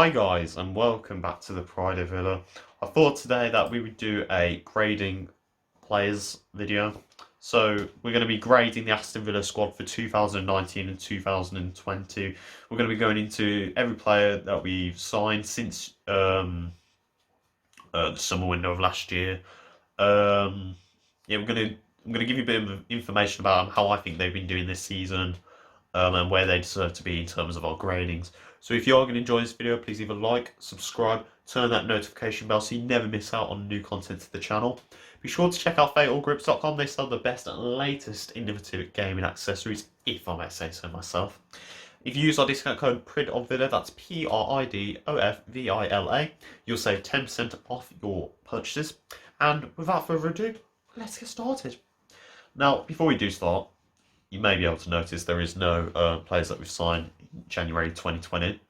Hi guys, and welcome back to the Pride of Villa. I thought today that we would do a grading players video. So we're going to be grading the Aston Villa squad for 2019 and 2020. We're going to be going into every player that we've signed since the summer window of last year. Yeah, I'm gonna give you a bit of information about how I think they've been doing this season, and where they deserve to be in terms of our gradings. So if you are going to enjoy this video, please leave a like, subscribe, turn that notification bell so you never miss out on new content to the channel. Be sure to check out fatalgrips.com. They sell the best and latest innovative gaming accessories, if I may say so myself. If you use our discount code PRIDOFVILLA, that's PRIDOFVILA, you'll save 10% off your purchases. And without further ado, let's get started. Now, before we do start, you may be able to notice there is no players that we've signed in January 2020.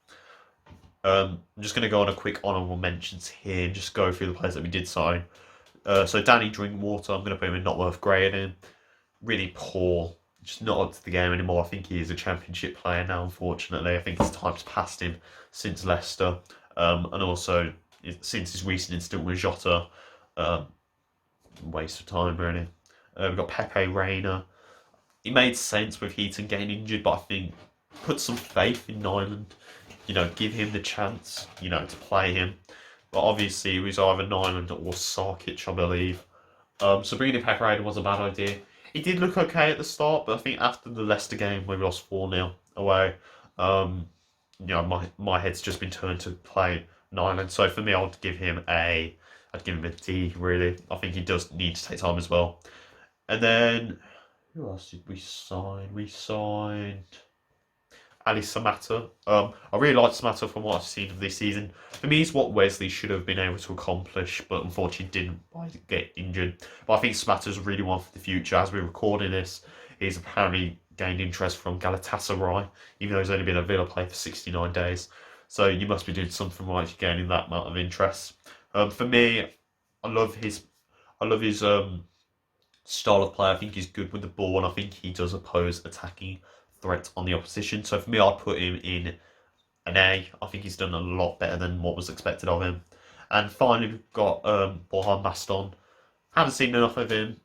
I'm just going to go on a quick honourable mentions here and just go through the players that we did sign. So Danny Drinkwater, I'm going to put him in not worth grading. Really poor, just not up to the game anymore. I think he is a championship player now, unfortunately. I think his time's passed him since Leicester. And also, since his recent incident with Jota, waste of time, really. We've got Pepe Reina. It made sense with Heaton getting injured, but I think put some faith in Nyland. Give him the chance, to play him. But obviously, it was either Nyland or Sarkic, I believe. So bringing in Pepe Reina was a bad idea. It did look okay at the start, but I think after the Leicester game where we lost 4-0 away, my head's just been turned to play Nyland. So for me, I'd give him a D, really. I think he does need to take time as well. And then, who else did we sign? We signed Ali Samatta. I really like Samatta from what I've seen of this season. For me, it's what Wesley should have been able to accomplish, but unfortunately didn't get injured. But I think Samatta's really one for the future. As we're recording this, he's apparently gained interest from Galatasaray, even though he's only been a Villa player for 69 days. So you must be doing something right if you're gaining that amount of interest. For me, I love his style of play. I think he's good with the ball, and I think he does oppose attacking threat on the opposition. So for me, I'd put him in an A. I think he's done a lot better than what was expected of him. And finally, we've got Borjan Aston. Haven't seen enough of him.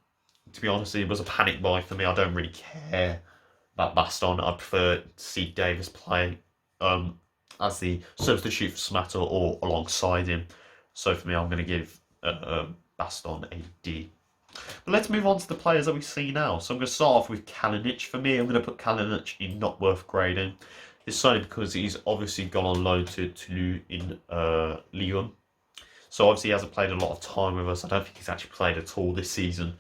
To be honest, it was a panic buy for me. I don't really care about Baston. I prefer to see Davis play as the substitute for Samatta or alongside him. So for me, I'm going to give Baston a D. But let's move on to the players that we see now. So I'm going to start off with Kalinic. For me, I'm going to put Kalinic in not worth grading. It's only because he's obviously gone on loan to Toulouse in Lyon. So obviously he hasn't played a lot of time with us. I don't think he's actually played at all this season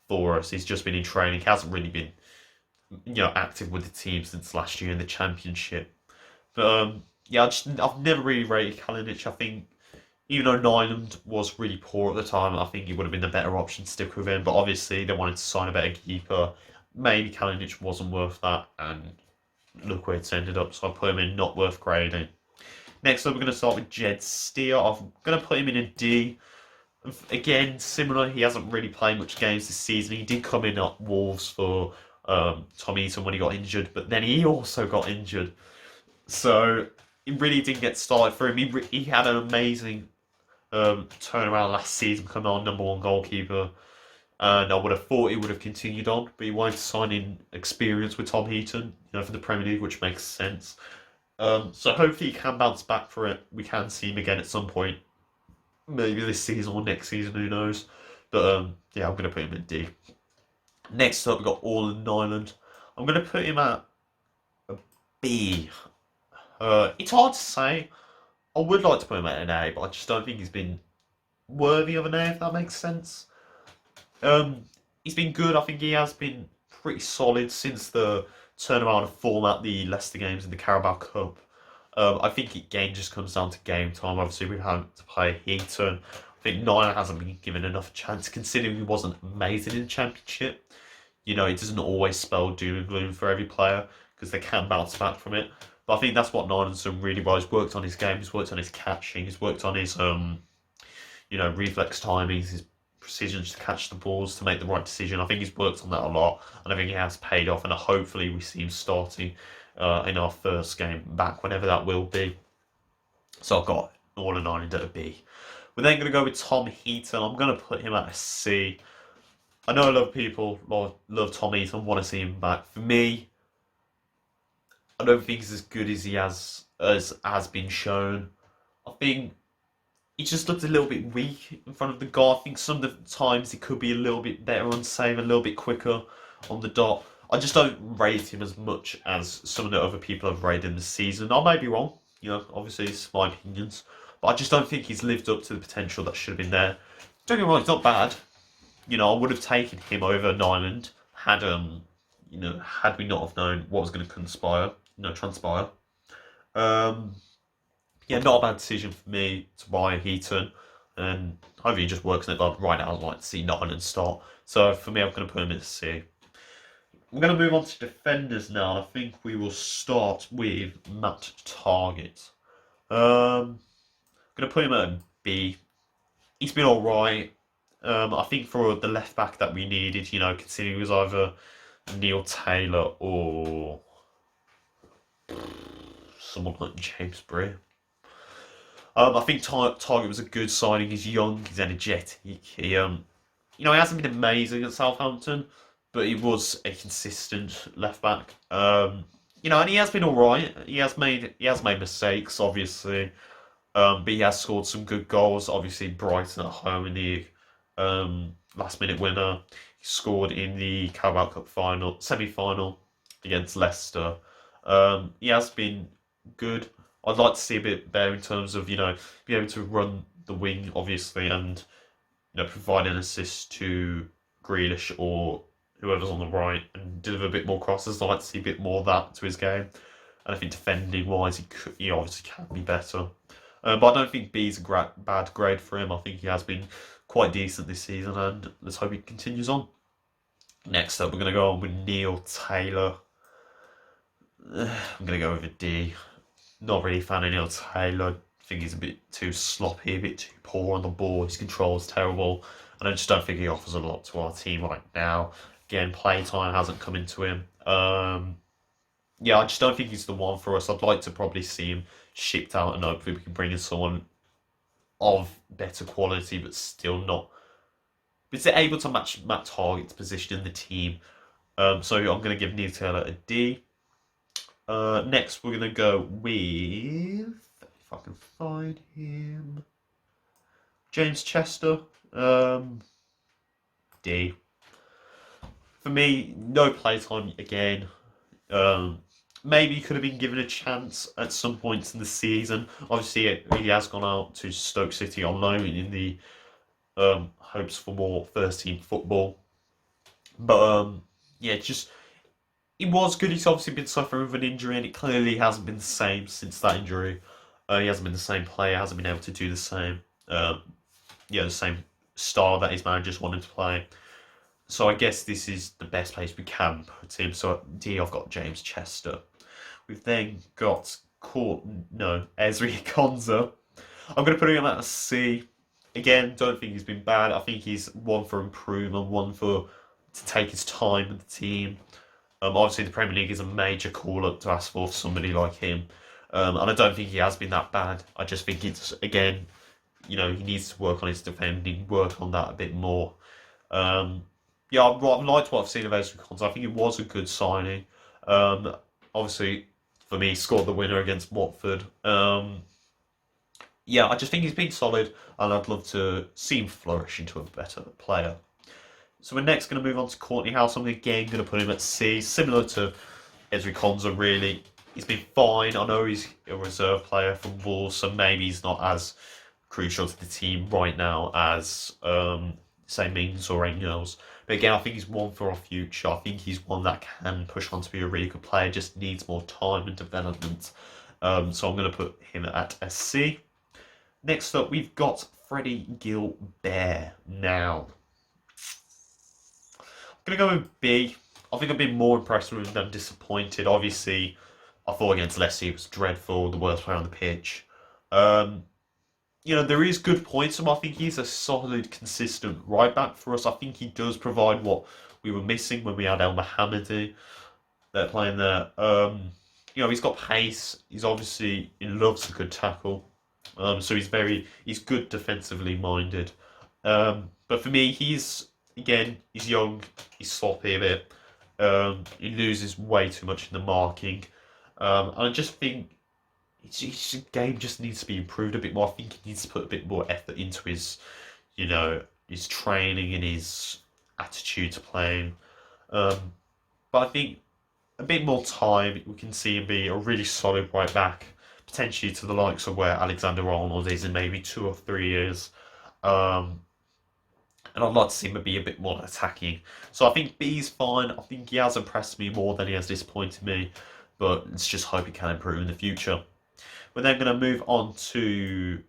for us. He's just been in training. He hasn't really been, active with the team since last year in the Championship. But I've never really rated Kalinic. I think even though Nyland was really poor at the time, I think he would have been the better option to stick with him. But obviously, they wanted to sign a better keeper. Maybe Kalinic wasn't worth that, and look where it's ended up. So I put him in not worth grading. Next up, we're going to start with Jed Steer. I'm going to put him in a D. Again, similar, he hasn't really played much games this season. He did come in at Wolves for Tom Eaton when he got injured, but then he also got injured. So it really didn't get started for him. He had an amazing turnaround last season, becoming our #1 goalkeeper, and I would have thought he would have continued on, but he wanted to sign in experience with Tom Heaton, for the Premier League, which makes sense. So hopefully he can bounce back for it. We can see him again at some point, maybe this season or next season, who knows. But I'm going to put him in D. Next up, we've got Orland Nyland. I'm going to put him at a B. It's hard to say. I would like to put him at an A, but I just don't think he's been worthy of an A, if that makes sense. He's been good. I think he has been pretty solid since the turnaround of form at the Leicester games in the Carabao Cup. I think it again just comes down to game time. Obviously, we've had to play Heaton. I think Nyland hasn't been given enough chance, considering he wasn't amazing in the Championship. It doesn't always spell doom and gloom for every player, because they can bounce back from it. But I think that's what Nyland's done really well. He's worked on his game, he's worked on his catching, he's worked on his, reflex timings, his precision to catch the balls, to make the right decision. I think he's worked on that a lot, and I think he has paid off, and hopefully we see him starting in our first game back, whenever that will be. So I've got all in Ireland at a B. We're then going to go with Tom Heaton. I'm going to put him at a C. I know a lot of people love Tom Heaton, want to see him back. For me, I don't think he's as good as he has been shown. I think he just looked a little bit weak in front of the goal. I think some of the times he could be a little bit better on save, a little bit quicker on the dot. I just don't rate him as much as some of the other people have rated him this season. I may be wrong, obviously it's my opinions, but I just don't think he's lived up to the potential that should have been there. Don't get me wrong, he's not bad. I would have taken him over Nyland had we not have known what was going to transpire. Um, yeah, not a bad decision for me to buy Heaton, and hopefully he just works on it. But right now, I'd like to see Nyland start. So for me, I'm going to put him at C. We're going to move on to defenders now, and I think we will start with Matt Targett. I'm going to put him at a B. He's been alright. I think for the left back that we needed, considering it was either Neil Taylor or someone like James Bray. I think Targett was a good signing. He's young, he's energetic. He hasn't been amazing at Southampton, but he was a consistent left back. And he has been all right. He has made mistakes, obviously, but he has scored some good goals. Obviously, Brighton at home in the last minute winner. He scored in the Carabao Cup semi-final against Leicester. He has been good. I'd like to see a bit better in terms of, be able to run the wing, obviously, and, provide an assist to Grealish or whoever's on the right and deliver a bit more crosses. I'd like to see a bit more of that to his game. And I think defending-wise, he obviously can be better. But I don't think B is a bad grade for him. I think he has been quite decent this season, and let's hope he continues on. Next up, we're going to go on with Neil Taylor. I'm going to go with a D. Not really a fan of Neil Taylor. I think he's a bit too sloppy, a bit too poor on the ball. His control's terrible, and I just don't think he offers a lot to our team right now. Again, playtime hasn't come into him. I just don't think he's the one for us. I'd like to probably see him shipped out, and hopefully we can bring in someone of better quality, but still not. But they're able to match Matt Targett's position in the team. So I'm going to give Neil Taylor a D. Next, we're going to go with, if I can find him, James Chester. D. For me, no playtime again. Maybe he could have been given a chance at some points in the season. Obviously, he has gone out to Stoke City on loan in the hopes for more first-team football. But, he was good. He's obviously been suffering with an injury, and it clearly hasn't been the same since that injury. He hasn't been the same player, hasn't been able to do the same, the same style that his managers wanted to play. So I guess this is the best place we can put him. So at D, I've got James Chester. We've then got Ezri Konza. I'm going to put him at a C. Again, don't think he's been bad. I think he's one for improvement, one to take his time with the team. Obviously, the Premier League is a major call-up to ask for somebody like him. And I don't think he has been that bad. I just think it's, again, he needs to work on his defending, work on that a bit more. I've liked what I've seen of Ezri Konza. I think it was a good signing. Obviously, for me, he scored the winner against Watford. I just think he's been solid, and I'd love to see him flourish into a better player. So we're next going to move on to Courtney House. I'm again going to put him at C, similar to Ezri Konza, really. He's been fine. I know he's a reserve player from Wolves, so maybe he's not as crucial to the team right now as, say, Mings or Engels. But again, I think he's one for our future. I think he's one that can push on to be a really good player, just needs more time and development. So I'm going to put him at a C. Next up, we've got Freddie Gilbert now. I'm going to go with B. I think I've been more impressed with him than disappointed. Obviously, I thought against Leicester he was dreadful, the worst player on the pitch. There is good points, and I think he's a solid, consistent right back for us. I think he does provide what we were missing when we had El Mohammadi there playing there. He's got pace. He's obviously, he loves a good tackle. So he's good defensively minded. But for me, he's young, he's sloppy a bit. He loses way too much in the marking. And I just think his game just needs to be improved a bit more. I think he needs to put a bit more effort into his training and his attitude to playing. Um, but I think a bit more time, we can see him be a really solid right back, potentially to the likes of where Alexander Arnold is in maybe 2 or 3 years. Um, and I'd like to see him be a bit more attacking. So I think B's fine. I think he has impressed me more than he has disappointed me, but let's just hope he can improve in the future. We're then going to move on to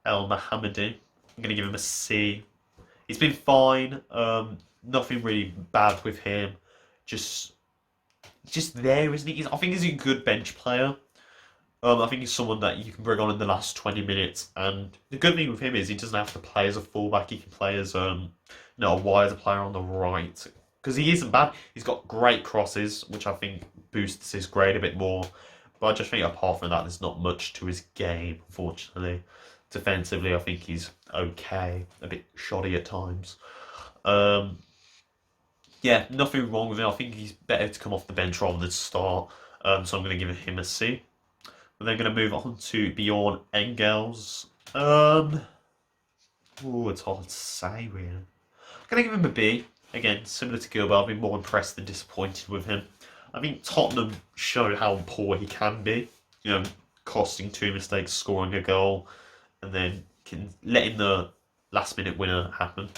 El Mohammadi. I'm going to give him a C. He's been fine. Nothing really bad with him. Just there, isn't he? I think he's a good bench player. I think he's someone that you can bring on in the last 20 minutes. And the good thing with him is he doesn't have to play as a fullback. He can play as a wider player on the right. Because he isn't bad. He's got great crosses, which I think boosts his grade a bit more. But I just think apart from that, there's not much to his game, unfortunately. Defensively, I think he's okay. A bit shoddy at times. Yeah, nothing wrong with him. I think he's better to come off the bench rather than start. So I'm going to give him a C. We're then going to move on to Bjorn Engels. It's hard to say, really. I'm going to give him a B. Again, similar to Gilbert, I've been more impressed than disappointed with him. I think Tottenham showed how poor he can be. Costing 2 mistakes, scoring a goal, and then letting the last-minute winner happen.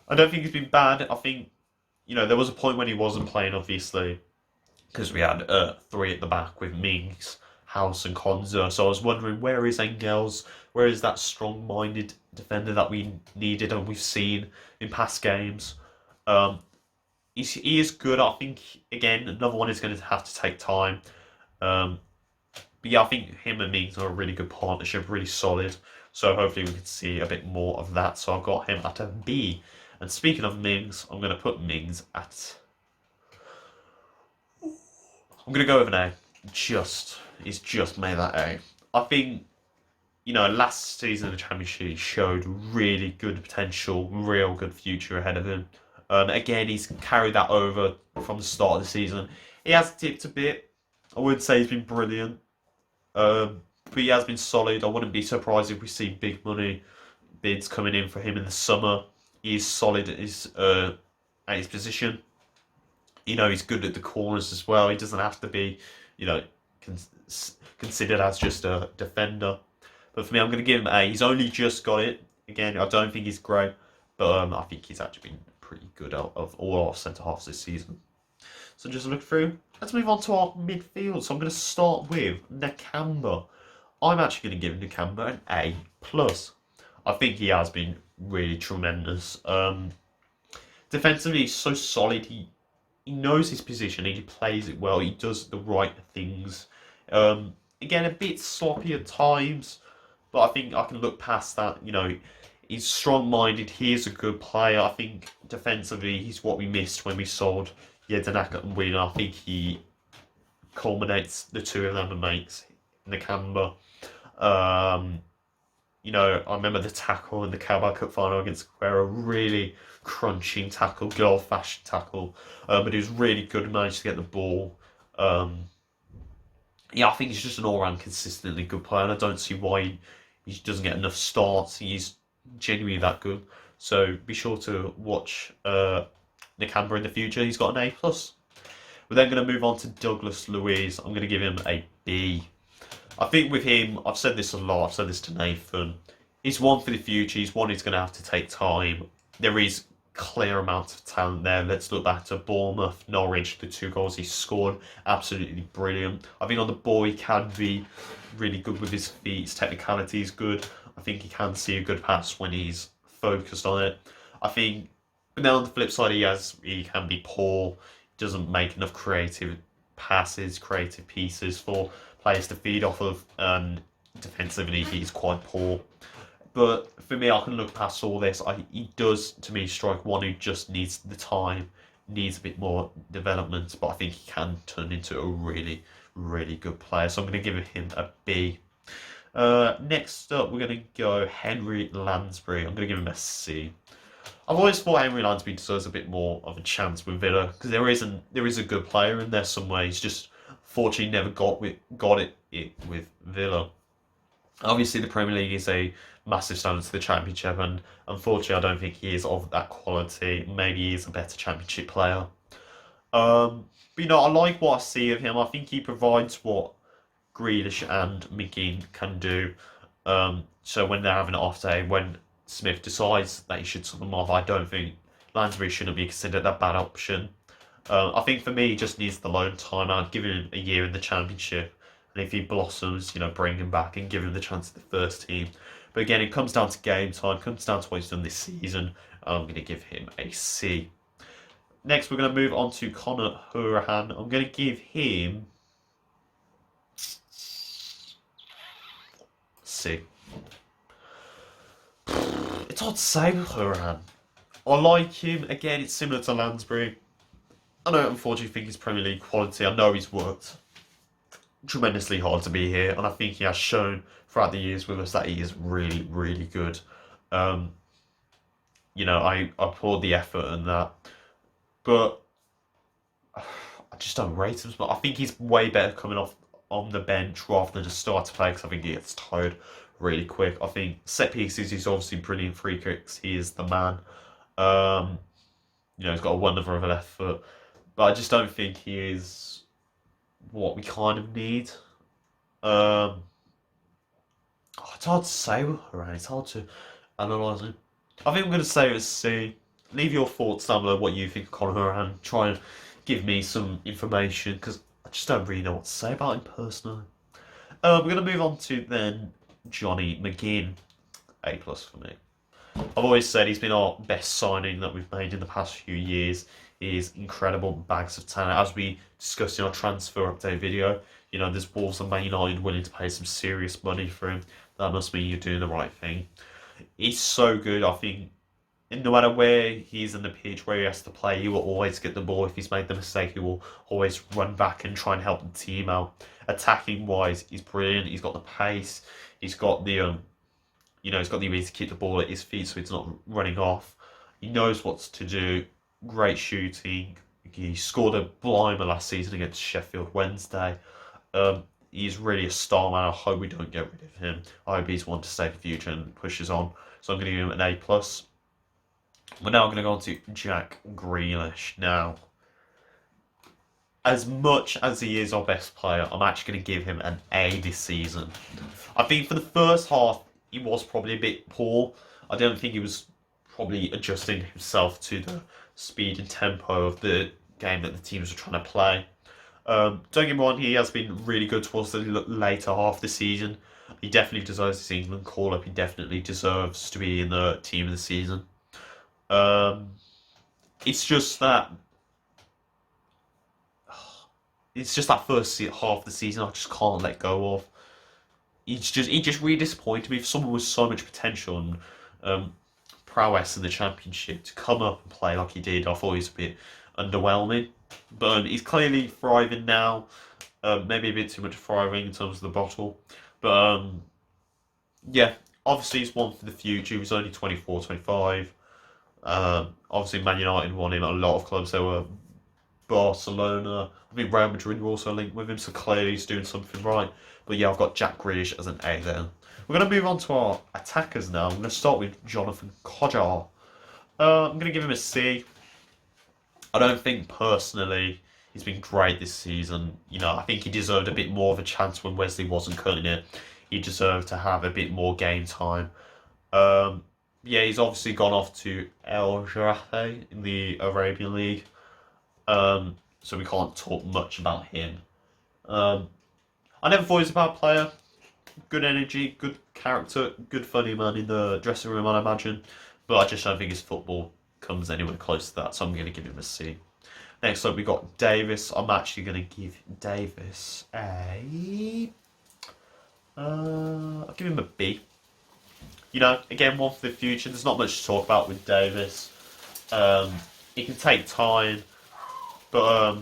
I don't think he's been bad. I think, there was a point when he wasn't playing, obviously, because we had 3 at the back with Mings, House and Konza. So I was wondering, where is Engels? Where is that strong-minded defender that we needed and we've seen in past games? He is good. I think, again, another one is going to have to take time. But yeah, I think him and Mings are a really good partnership, really solid. So hopefully we can see a bit more of that. So I've got him at a B. And speaking of Mings, I'm going to put Mings at... I'm going to go with an A. He's just made that A. I think, last season of the Championship showed really good potential, real good future ahead of him. Again, he's carried that over from the start of the season. He has dipped a bit. I wouldn't say he's been brilliant. But he has been solid. I wouldn't be surprised if we see big money bids coming in for him in the summer. He's solid at his position. He's good at the corners as well. He doesn't have to be, considered as just a defender. But for me, I'm going to give him A. He's only just got it. Again, I don't think he's great, but I think he's actually been pretty good out of all our centre halves this season. So just look through. Let's move on to our midfield. So I'm going to start with Nakamba. I'm actually going to give Nakamba an A+. I think he has been really tremendous. Defensively, he's so solid. He knows his position. He plays it well. He does the right things. Again, a bit sloppy at times, but I think I can look past that. He's strong-minded. He is a good player. I think defensively, he's what we missed when we sold Yedinaka and Wheeler. I think he culminates the two of them and makes Nakamba. I remember the tackle in the Carabao Cup final against Aguero, really crunching tackle, good old-fashioned tackle, but he was really good and managed to get the ball. I think he's just an all-round consistently good player, and I don't see why he doesn't get enough starts. He's genuinely that good. So be sure to watch Nakamba in the future. He's got an A+. We're then going to move on to Douglas Luiz. I'm going to give him a B. I think with him, I've said this a lot, I've said this to Nathan, he's one for the future, he's one who's going to have to take time. There is clear amounts of talent there. Let's look back to Bournemouth, Norwich, the 2 goals he scored, absolutely brilliant. I think on the ball he can be really good with his feet, his technicality is good. I think he can see a good pass when he's focused on it. I think, but then on the flip side, he can be poor, doesn't make enough creative passes, creative pieces for players to feed off of, and defensively he's quite poor. But for me, I can look past all this. He does, to me, strike one who just needs the time, needs a bit more development, but I think he can turn into a really, really good player. So I'm going to give him a B. Next up, we're going to go Henry Lansbury. I'm going to give him a C. I've always thought Henry Lansbury deserves a bit more of a chance with Villa because there is a good player in there somewhere. He's just fortunately never got it with Villa. Obviously, the Premier League is a massive standard to the Championship, and unfortunately, I don't think he is of that quality. Maybe he is a better Championship player. But I like what I see of him. I think he provides what Grealish and McGinn can do. So when they're having an off day, when Smith decides that he should sub them off, I don't think Lansbury shouldn't be considered a bad option. I think for me, he just needs the loan time. I'd give him a year in the Championship, and if he blossoms, bring him back and give him the chance at the first team. But again, it comes down to game time, comes down to what he's done this season. I'm going to give him a C. Next, we're going to move on to Conor Hourihane. I'm going to give him C. It's hard to say with Hourihane. I like him. Again, it's similar to Lansbury. I don't unfortunately think he's Premier League quality. I know he's worked tremendously hard to be here, and I think he has shown throughout the years with us that he is really, really good. I applaud the effort and that, but I just don't rate him. But I think he's way better coming off on the bench rather than just start to play because I think he gets tired really quick. I think set pieces, he's obviously brilliant. Free kicks, he is the man. He's got a wonderful left foot, but I just don't think he is what we kind of need. It's hard to say with Hourihane. It's hard to analyse him. I think I'm going to say it's C. Leave your thoughts down below what you think of Conor Hourihane. Try and give me some information because I just don't really know what to say about him personally. We're going to move on to then Johnny McGinn. A+ for me. I've always said he's been our best signing that we've made in the past few years. He is incredible bags of talent. As we discussed in our transfer update video, there's Wolves and Man United willing to pay some serious money for him. That must mean you're doing the right thing. He's so good. I think no matter where he's in the pitch, where he has to play, he will always get the ball. If he's made the mistake, he will always run back and try and help the team out. Attacking wise, he's brilliant. He's got the pace. He's got the he's got the ability to keep the ball at his feet so it's not running off. He knows what to do. Great shooting. He scored a blinder last season against Sheffield Wednesday. He's really a star man. I hope we don't get rid of him. I hope he's one to stay for the future and pushes on. So I'm going to give him an A+. We're now going to go on to Jack Grealish. Now, as much as he is our best player, I'm actually going to give him an A this season. I think for the first half, he was probably a bit poor. I don't think he was probably adjusting himself to the speed and tempo of the game that the teams were trying to play. Don't get me wrong, he has been really good towards the later half of the season. He definitely deserves this England call-up. He definitely deserves to be in the team of the season. It's just that first half of the season I just can't let go of. He just really disappointed me. For someone with so much potential and prowess in the Championship to come up and play like he did, I thought he was a bit underwhelming. But he's clearly thriving now. Maybe a bit too much thriving in terms of the bottle. But obviously he's one for the future. He was only 24, 25. Obviously Man United won him. A lot of clubs, there were Barcelona. I think Real Madrid were also linked with him, so clearly he's doing something right. But yeah, I've got Jack Grealish as an A there. We're going to move on to our attackers now. I'm going to start with Jonathan Kodjar. I'm going to give him a C. I don't think personally he's been great this season. I think he deserved a bit more of a chance when Wesley wasn't cutting it. He deserved to have a bit more game time. He's obviously gone off to El Jarafe in the Arabian League. So we can't talk much about him. I never thought he was a bad player. Good energy, good character, good funny man in the dressing room, I imagine. But I just don't think his football comes anywhere close to that, so I'm going to give him a C. Next up, we got Davis. I'm actually going to give Davis I'll give him a B. Again, one for the future. There's not much to talk about with Davis. It can take time, but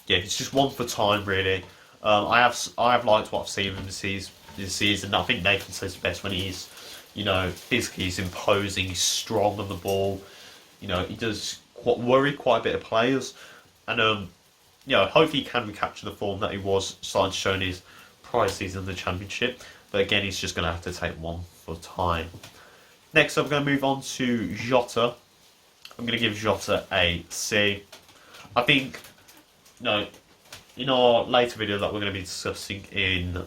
it's just one for time, really. I have liked what I've seen from this season. I think Nathan says best when he's, physically he's imposing, he's strong on the ball. He does worry quite a bit of players, and hopefully he can recapture the form that he was starting to show in his prior season in the Championship. But again, he's just going to have to take one for time. Next up, we're going to move on to Jota. I'm going to give Jota a C. I think, in our later video that we're going to be discussing in,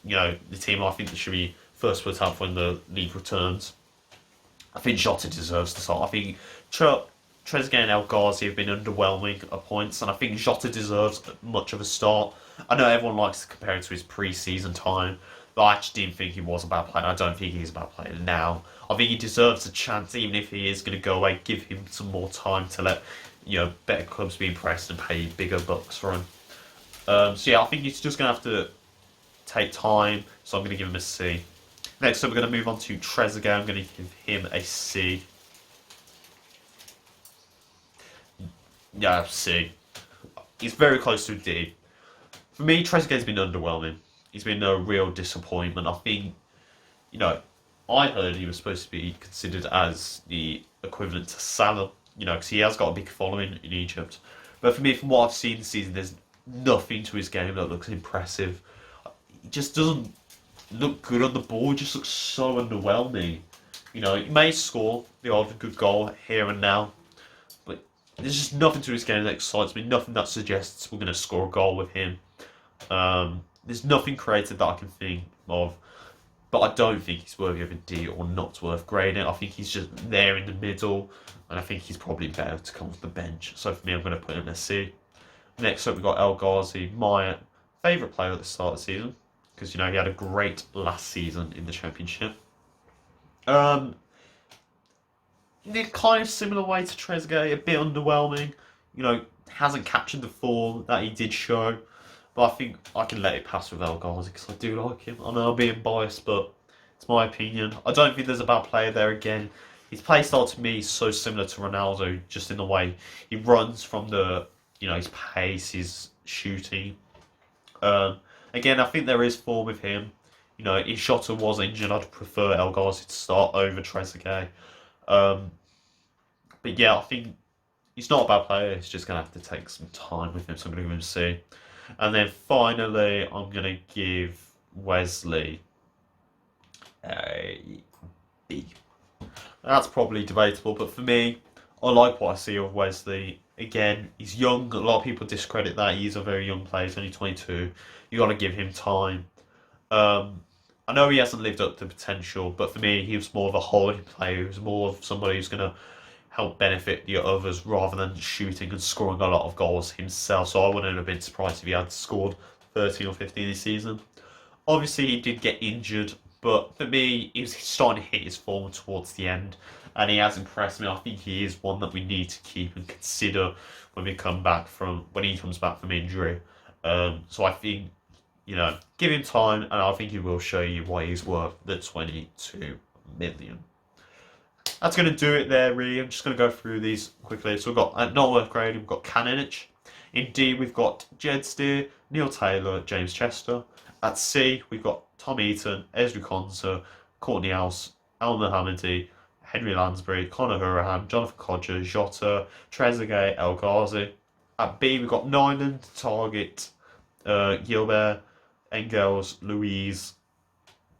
the team I think that should be first put out when the league returns, I think Jota deserves to start. I think Trezeguet and El Ghazi have been underwhelming at points, and I think Jota deserves much of a start. I know everyone likes to compare him to his pre-season time, but I actually didn't think he was a bad player. I don't think he's a bad player now. I think he deserves a chance, even if he is going to go away. Give him some more time to let better clubs be impressed and pay bigger bucks for him. I think he's just going to have to take time. So I'm going to give him a C. Next up, we're going to move on to Trezeguet. I'm going to give him a C. Yeah, C. He's very close to a D. For me, Trezeguet's been underwhelming. He's been a real disappointment. I think, I heard he was supposed to be considered as the equivalent to Salah, because he has got a big following in Egypt. But for me, from what I've seen this season, there's nothing to his game that looks impressive. He just doesn't look good on the ball. He just looks so underwhelming. He may score the odd good goal here and now, but there's just nothing to his game that excites me. Nothing that suggests we're going to score a goal with him. There's nothing creative that I can think of, but I don't think he's worthy of a D or not worth grading. I think he's just there in the middle, and I think he's probably better to come off the bench. So for me, I'm going to put him in a C. Next up, we've got El Ghazi, my favourite player at the start of the season, because he had a great last season in the Championship. In a kind of similar way to Trezeguet, a bit underwhelming. Hasn't captured the form that he did show. But I think I can let it pass with El Ghazi because I do like him. I know I'm being biased, but it's my opinion. I don't think there's a bad player there again. His play style to me is so similar to Ronaldo, just in the way he runs from the, his pace, his shooting. Again, I think there is form with him. If Jota was injured, I'd prefer El Ghazi to start over Trezeguet. But yeah, I think he's not a bad player. He's just going to have to take some time with him, so I'm going to give him a C. And then finally, I'm going to give Wesley a B. That's probably debatable, but for me, I like what I see of Wesley. Again, he's young. A lot of people discredit that. He's a very young player. He's only 22. You got to give him time. I know he hasn't lived up to potential, but for me, he was more of a holding player. He was more of somebody who's going to help benefit the others rather than shooting and scoring a lot of goals himself. So I wouldn't have been surprised if he had scored 13 or 15 this season. Obviously, he did get injured, but for me, he was starting to hit his form towards the end, and he has impressed me. I think he is one that we need to keep and consider when he comes back from injury. So I think, give him time, and I think he will show you why he's worth the 22 million. That's going to do it there, really. I'm just going to go through these quickly. So we've got, not worth grading, we've got Kaninic. In D, we've got Jed Steer, Neil Taylor, James Chester. At C, we've got Tom Eaton, Ezri Konsa, Courtney House, Al Mohammadi, Henry Lansbury, Conor Hurahan, Jonathan Codger, Jota, Trezeguet, El Ghazi. At B, we've got Nyland, Target, Gilbert, Engels, Louise,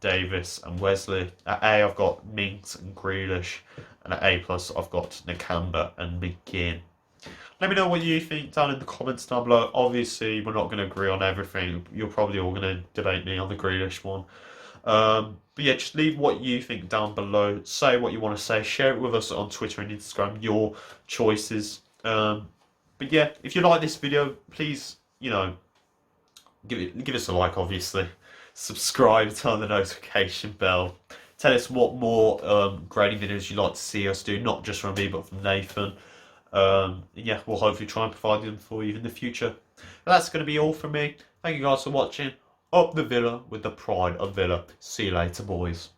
Davis and Wesley. At A, I've got Minks and Grealish, and at A+, I've got Nakamba and McGinn. Let me know what you think down in the comments down below. Obviously, we're not going to agree on everything. You're probably all going to debate me on the Grealish one. But yeah, just leave what you think down below. Say what you want to say. Share it with us on Twitter and Instagram, your choices. But yeah, if you like this video, please, give us a like, obviously. Subscribe, turn on the notification bell. Tell us what more grading videos you'd like to see us do, not just from me, but from Nathan. Yeah, we'll hopefully try and provide them for you in the future. But that's going to be all from me. Thank you guys for watching. Up the Villa with the pride of Villa. See you later, boys.